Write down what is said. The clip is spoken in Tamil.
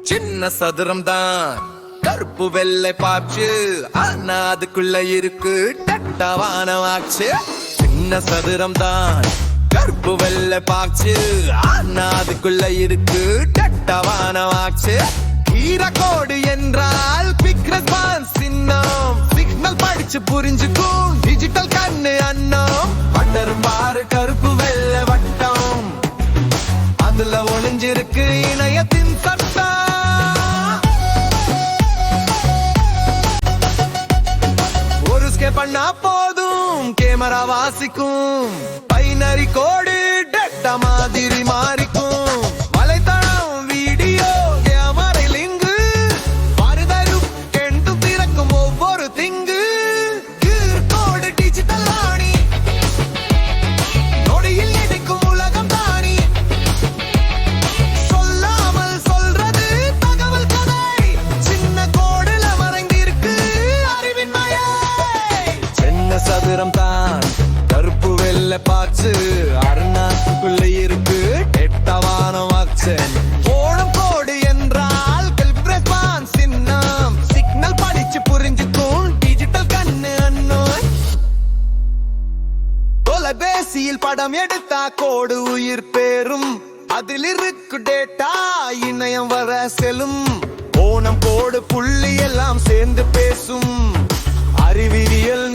சின்ன சதுரம் தான் கருப்பு வெள்ளை பாச்சு, ஆனா அதுக்குள்ள இருக்கு டட்டவானமாச்சு. சின்ன சதுரம் தான் கருப்பு வெள்ளை பாச்சு, ஆனா அதுக்குள்ள இருக்கு டட்டவானமாச்சு. ஈரக்கோடு என்றால் குவிக் ரெஸ்பான்ஸ் சின்னம், சிக்னல் படிச்சு புரிஞ்சுக்கும் டிஜிட்டல் கண்ணு அன்னம். பட்டரும் பாரு கருப்பு வெள்ளை வட்டம், அதுல ஒளிஞ்சிருக்கு இணையத்தின் சட்டம். ஒரு ஸ்கே பண்ணா போதும் கேமரா வாசிக்கும், பைனரி கோடு டேட்டா மாதிரி மாறிக்கும். வலைத்தளம் வீடியோ கேமரை லிங்கு, மறுதரும் கெண்டு திறக்கும் ஒவ்வொரு திங்கு. கோடு டிஜிட்டல் ஆணி, நொடியில் இடிக்கும் உலகம் தானி. சொல்லாமல் சொல்றது தகவல் கதை, சின்ன கோடுல மறைந்திருக்கு அறிவின் மயை. சின்ன சதுரம் தான் கருப்பு வெள்ளை பாச்சு, அருணாத்துக்குள்ள இருக்கு எட்டவானம் ஆக்சன். ஓடும் கோடு என்றால் குவிக் ரெஸ்பான்ஸ் சின்னம், சிக்னல் படிச்சு புரிஞ்சுக்கும் டிஜிட்டல் கண்ணு அன்னம். தொலைபேசியில் படம் எடுத்தா கோடு உயிர் பேரும், அதில் இருக்கு டேட்டா இணையம் வர செல்லும். ஓணம் கோடு புள்ளி எல்லாம் சேர்ந்து பேசும், அறிவியல்